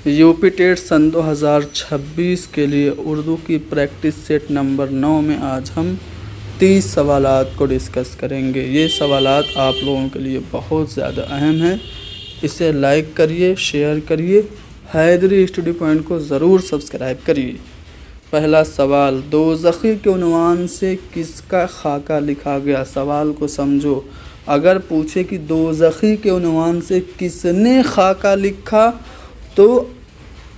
UP TET सन 2026 के लिए उर्दू की प्रैक्टिस सेट नंबर 9 में आज हम 30 सवालात को डिस्कस करेंगे। ये सवालात आप लोगों के लिए बहुत ज़्यादा अहम हैं। इसे लाइक करिए, शेयर करिए, हैदरी स्टडी पॉइंट को ज़रूर सब्सक्राइब करिए। पहला सवाल, दोज़खी के उन्वान से किसका खाका लिखा गया? सवाल को समझो। अगर पूछे कि दोज़खी के उन्वान से किसने खाका लिखा तो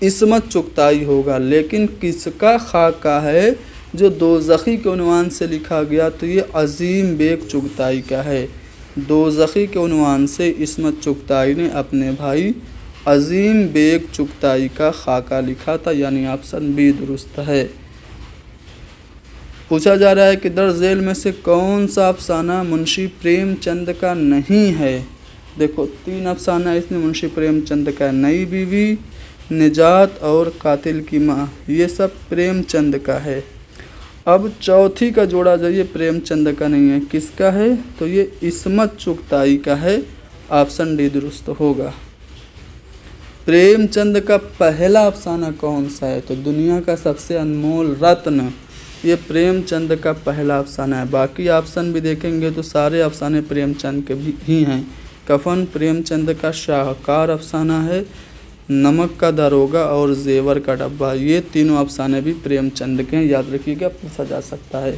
इस्मत चुगताई होगा, लेकिन किसका खाका है जो दोज़खी के उन्वान से लिखा गया तो ये अज़ीम बेग चुगताई का है। दोज़खी के उन्वान से इस्मत चुगताई ने अपने भाई अज़ीम बेग चुगताई का खाका लिखा था, यानी ऑप्शन बी दुरुस्त है। पूछा जा रहा है कि दर झेल में से कौन सा अफसाना मुंशी प्रेमचंद का नहीं है? देखो 3 अफसाना इसमें मुंशी प्रेमचंद का, नई बीवी, निजात और कातिल की माँ, ये सब प्रेमचंद का है। अब चौथी का जोड़ा जो ये प्रेमचंद का नहीं है, किसका है? तो ये इस्मत चुगताई का है, ऑप्शन डी दुरुस्त होगा। प्रेमचंद का पहला अफसाना कौन सा है? तो दुनिया का सबसे अनमोल रत्न, ये प्रेमचंद का पहला अफसाना है। बाकी ऑप्शन भी देखेंगे तो सारे अफसाने प्रेमचंद के भी ही हैं। कफन प्रेमचंद का शाहकार अफसाना है, नमक का दरोगा और जेवर का डब्बा, ये तीनों अफसाने भी प्रेमचंद के हैं, याद रखिएगा, पूछा जा सकता है।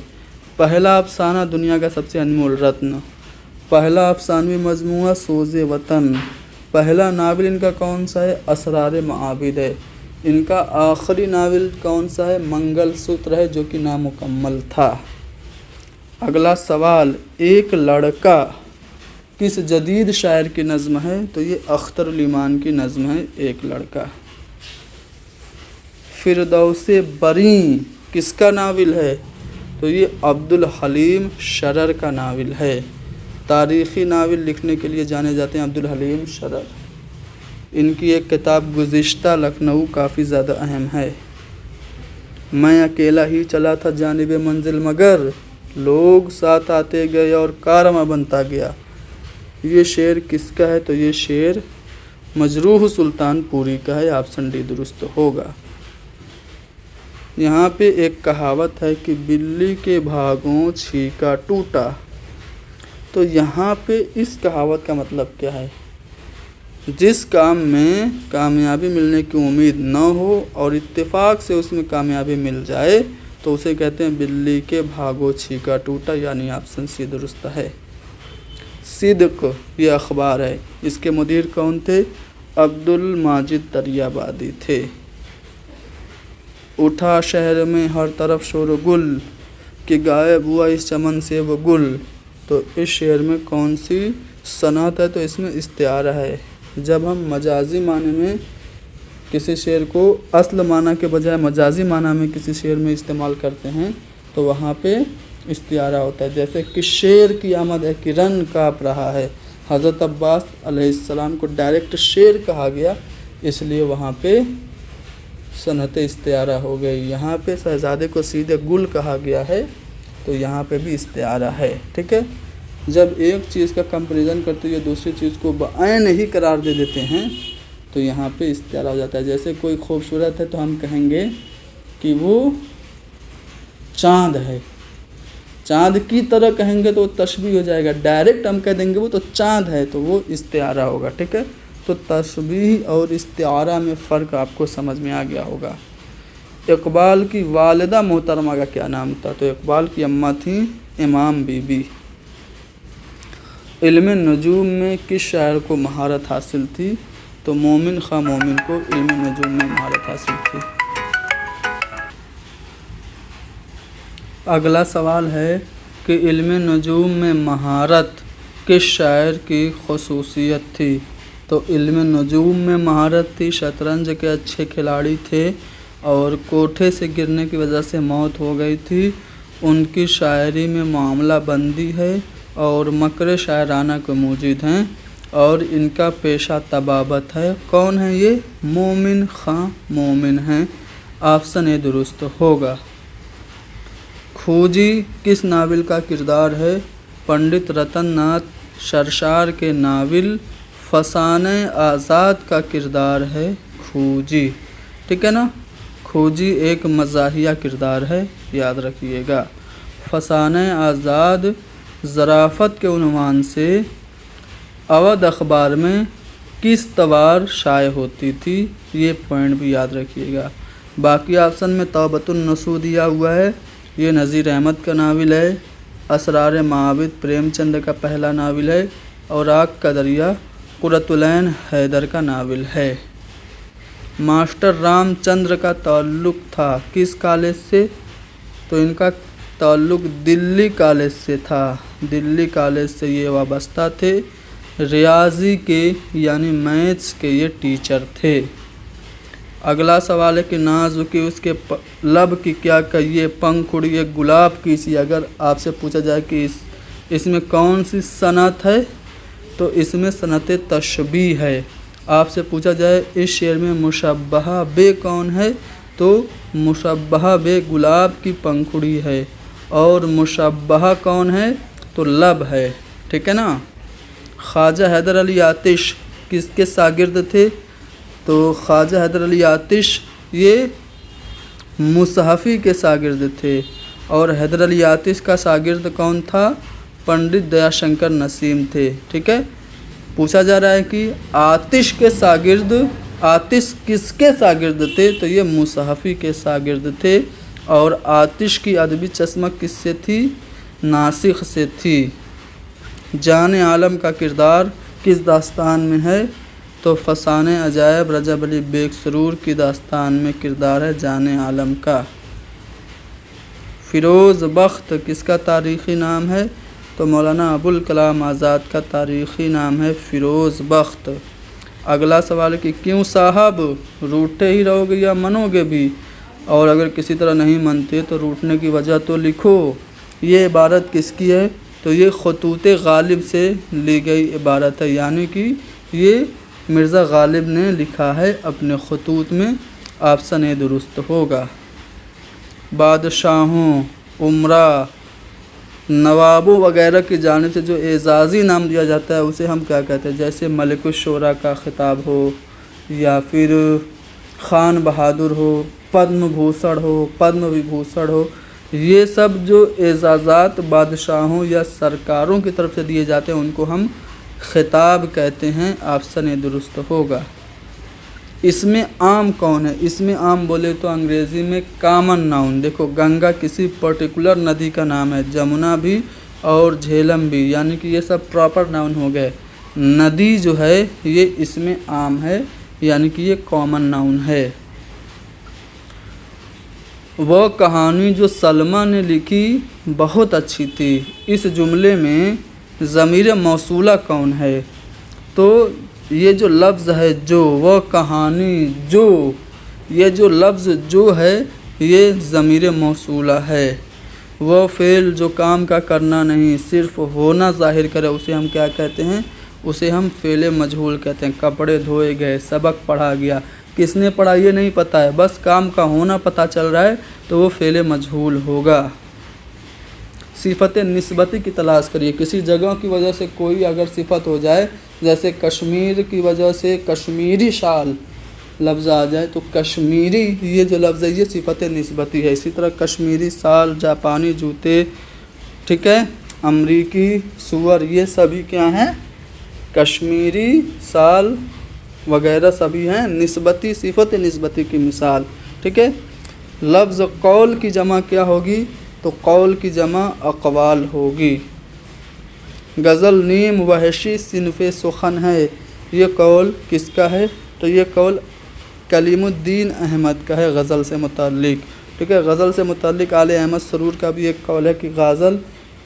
पहला अफसाना दुनिया का सबसे अनमोल रत्न, पहला अफसानवी मजमूआ सोज़े वतन, पहला नावल इनका कौन सा है? असरार माबिद है। इनका आखिरी नावल कौन सा है? मंगलसूत्र है, जो कि नामुकम्मल था। अगला सवाल, एक लड़का किस जदीद शायर की नज़्म है? तो ये अख्तर ईमान की नज़्म है, एक लड़का। फिरदौसे बरी किसका नावल है? तो ये अब्दुल हलीम शरर का नावल है। तारीख़ी नावल लिखने के लिए जाने जाते हैं अब्दुल हलीम शरर। इनकी एक किताब गुज़िश्ता लखनऊ काफ़ी ज़्यादा अहम है। मैं अकेला ही चला था जानिब मंजिल मगर लोग साथ आते गए और कारवां बनता गया, ये शेर किसका है? तो ये शेर मजरूह सुल्तानपुरी का है, ऑप्शन डी दुरुस्त होगा। यहाँ पे एक कहावत है कि बिल्ली के भागों छीका टूटा, तो यहाँ पे इस कहावत का मतलब क्या है? जिस काम में कामयाबी मिलने की उम्मीद न हो और इत्तेफाक से उसमें कामयाबी मिल जाए तो उसे कहते हैं बिल्ली के भागो छीका टूटा, यानी ऑप्शन सी दुरुस्त है। सिद्क ये अखबार है, इसके मुदीर कौन थे? अब्दुल माजिद दरियाबादी थे। उठा शहर में हर तरफ शोर गुल कि गायब हुआ इस चमन से वो गुल, तो इस शेर में कौन सी सनअत है? तो इसमें इस्तिआरा है। जब हम मजाजी माने में किसी शेर को असल माना के बजाय मजाजी माना में किसी शेर में इस्तेमाल करते हैं तो वहाँ पे इस्तिआरा होता है। जैसे कि शेर की आमद है कि रन काँप रहा है, हज़रत अब्बास अलैहिस्सलाम को डायरेक्ट शेर कहा गया, इसलिए वहाँ पे सनअत इस्तिआरा हो गई। यहाँ पे शहज़ादे को सीधे गुल कहा गया है, तो यहाँ पे भी इस्तिआरा है। ठीक है, जब एक चीज़ का कंपैरिजन करते हुए दूसरी चीज़ को बआन ही करार दे देते हैं तो यहाँ पे इस्तिआरा हो जाता है। जैसे कोई खूबसूरत है तो हम कहेंगे कि वो चाँद है, चाँद की तरह कहेंगे तो वो तशबीह हो जाएगा। डायरेक्ट हम कह देंगे वो तो चाँद है तो वो इस्तिआरा होगा। ठीक है, तो तशबीह और इस्तिआरा में फ़र्क आपको समझ में आ गया होगा। इकबाल की वालिदा मोहतरमा का क्या नाम था? तो इकबाल की अम्मा थी इमाम बीबी। इल्म नजूम में किस शायर को महारत हासिल थी? तो मोमिन खां मोमिन को इल्म नजूम में महारत हासिल थी। अगला सवाल है कि इल्म नजूम में महारत किस शायर की खुसूसियत थी? तो इल्म नजूम में महारत थी, शतरंज के अच्छे खिलाड़ी थे और कोठे से गिरने की वजह से मौत हो गई थी। उनकी शायरी में मामला बंदी है और मकर शायराना को मौजूद हैं और इनका पेशा तबाबत है। कौन है ये? मोमिन खां मोमिन हैं, ऑप्शन ए दुरुस्त होगा। खोजी किस नावल का किरदार है? पंडित रतन नाथ शरशार के नावल फसाने आज़ाद का किरदार है खोजी, ठीक है ना। खोजी एक मज़ाहिया किरदार है, याद रखिएगा। फसाने आज़ाद ज़राफ़त के उन्वान से अवध अखबार में किस तवार शाये होती थी, ये पॉइंट भी याद रखिएगा। बाकी ऑप्शन में तौबतुन नसूह दिया हुआ है, ये नज़ीर अहमद का नावल है। असरार माबिद प्रेमचंद का पहला नावल है। और आग का दरिया कुर्रतुल ऐन हैदर का नावल है। मास्टर रामचंद्र का ताल्लुक़ था किस कॉलेज से, तो इनका ताल्लुक़ दिल्ली कॉलेज से था। दिल्ली कॉलेज से ये वाबस्ता थे। रियाजी के यानी मैथ्स के ये टीचर थे। अगला सवाल है कि नाजुकी उसके लब की क्या कहिए, पंख उड़िए गुलाब की सी। अगर आपसे पूछा जाए कि इसमें कौन सी सनत है, तो इसमें सनत तशबीह है। आपसे पूछा जाए इस शेर में मुशब्बहा बे कौन है, तो मुशब्बहा बे गुलाब की पंखुड़ी है। और मुशब्बहा कौन है, तो लब है, ठीक है ना। ख्वाजा हैदर अली आतिश किसके शागिर्द थे, तो ख्वाजा हैदर अली आतिश ये मुसहफ़ी के शागिर्द थे। और हैदर अली आतिश का शागिर्द कौन था, पंडित दयाशंकर नसीम थे, ठीक है। पूछा जा रहा है कि आतिश के शागिर्द, आतिश किसके शागिर्द थे, तो ये मुसहफ़ी के शागिर्द थे। और आतिश की अदबी चस्मक किससे थी, नासिख से थी। जाने आलम का किरदार किस दास्तान में है, तो फसाने अजायब रजब अली बेग सरूर की दास्तान में किरदार है जाने आलम का। फ़िरोज़ बख्त किसका तारीख़ी नाम है, तो मौलाना अबुल कलाम आज़ाद का तारीख़ी नाम है फ़िरोज़ बख्त। अगला सवाल है कि क्यों साहब रूठे ही रहोगे या मनोगे भी, और अगर किसी तरह नहीं मनते तो रूठने की वजह तो लिखो। ये इबारत किसकी है, तो ये खतूत गालिब से ली गई इबारत है, यानी कि ये मिर्ज़ा गालिब ने लिखा है अपने खतूत में। ऑप्शन ए दुरुस्त होगा। बादशाहों, उमरा, नवाबों वगैरह की जानिब से जो एजाज़ी नाम दिया जाता है उसे हम क्या कहते हैं, जैसे मलिकुश्शोरा का खिताब हो, या फिर खान बहादुर हो, पद्म भूषण हो, पद्म विभूषण हो, ये सब जो एजाज़ात बादशाहों या सरकारों की तरफ से दिए जाते हैं उनको हम खिताब कहते हैं। ऑप्शन ए दुरुस्त होगा। इसमें आम कौन है, इसमें आम बोले तो अंग्रेज़ी में कॉमन नाउन। देखो गंगा किसी पर्टिकुलर नदी का नाम है, जमुना भी और झेलम भी, यानी कि ये सब प्रॉपर नाउन हो गए। नदी जो है ये इसमें आम है, यानी कि ये कॉमन नाउन है। वह कहानी जो सलमा ने लिखी बहुत अच्छी थी, इस जुमले में ज़मीर मौसूला कौन है, तो ये जो लफ्ज़ है जो, वह कहानी जो, ये जो लफ्ज़ जो है ये ज़मीर मौसूला है। वह फ़ेल जो काम का करना नहीं सिर्फ़ होना ज़ाहिर करे उसे हम क्या कहते हैं, उसे हम फ़ेल मजहूल कहते हैं। कपड़े धोए गए, सबक पढ़ा गया, किसने पढ़ा ये नहीं पता है, बस काम का होना पता चल रहा है, तो वो फ़ेल मजहूल होगा। सिफ़त निस्बती की तलाश करिए। किसी जगह की वजह से कोई अगर सिफ़त हो जाए, जैसे कश्मीर की वजह से कश्मीरी शाल लफ्ज़ आ जाए, तो कश्मीरी ये जो लफ्ज़ है ये सिफ़त निस्बती है। इसी तरह कश्मीरी शाल, जापानी जूते, ठीक है, अमरीकी सूअर, ये सभी क्या हैं, कश्मीरी शाल वगैरह सभी हैं निस्बती, सिफ़त निस्बती की मिसाल, ठीक है। लफ्ज़ कौल की जमा क्या होगी, तो कौल की जमा अक़वाल होगी। गज़ल नीम वहशी सिनफ़े सुखन है, ये कौल किसका है, तो ये कौल कलीमुद्दीन अहमद का है गज़ल से मुताल्लिक़, ठीक है। गज़ल से मुताल्लिक़ आले अहमद सरूर का भी एक कौल है कि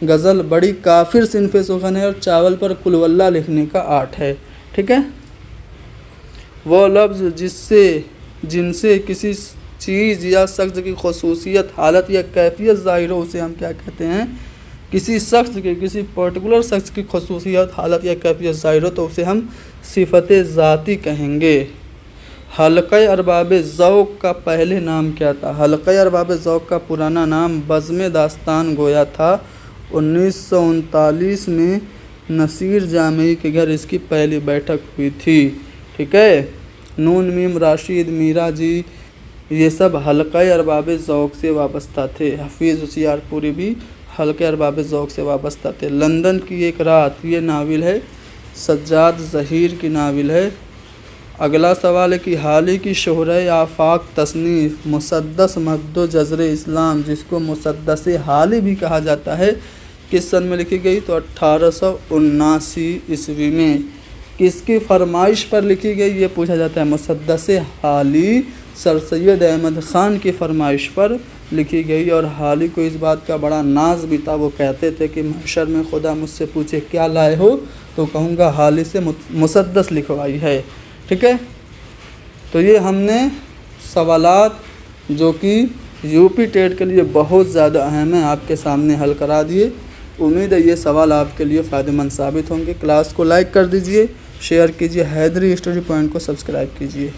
गज़ल बड़ी काफिर सिनफ़े सुखन है और चावल पर कुलवल्ला लिखने का आर्ट है, ठीक है। वो लफ्ज़ जिनसे किसी चीज़ या शख्स की ख़ुसूसियत, हालत या कैफियत ज़ाहिर हो उसे हम क्या कहते हैं, किसी शख्स के, किसी पर्टिकुलर शख्स की ख़ुसूसियत, हालत या कैफियत ज़ाहिर हो तो उसे हम सिफ़त ज़ाती कहेंगे। हल्क़े अरबाब ज़ौक़ का पहले नाम क्या था, हल्क़े अरबाब ज़ौक़ का पुराना नाम बज़्म दास्तान गोया था। 1939 में नसीर जामई के घर इसकी पहली बैठक हुई थी, ठीक है। नून मीम राशिद मीरा जी ये सब हल्का अरबाब ज़ौक़ से वाबस्ता थे। हफीज़ होशियारपुरी भी हल्के अरबाब ज़ौक़ से वाबस्ता थे। लंदन की एक रात ये नाविल है, सज्जाद ज़हीर की नाविल है। अगला सवाल है कि हाल ही की शोहरे आफाक तसनीफ़ मुसद्दस मद्दो जज़र इस्लाम, जिसको मुसद्दस हाल ही भी कहा जाता है, किस सन में लिखी गई? तो 1879 ईस्वी में। किसकी फरमाइश पर लिखी गई ये पूछा जाता है। मुसद्दस हाली सर सैयद अहमद ख़ान की फरमाइश पर लिखी गई। और हाली को इस बात का बड़ा नाज भी था, वो कहते थे कि महशर में खुदा मुझसे पूछे क्या लाए हो तो कहूँगा हाली से मुसद्दस लिखवाई है। ठीक है, तो ये हमने सवालात जो कि यूपी टेट के लिए बहुत ज़्यादा अहम है आपके सामने हल करा दिए। उम्मीद है ये सवाल आपके लिए फ़ायदेमंद साबित होंगे। क्लास को लाइक कर दीजिए, शेयर कीजिए, हैदरी स्टडी पॉइंट को सब्सक्राइब कीजिए।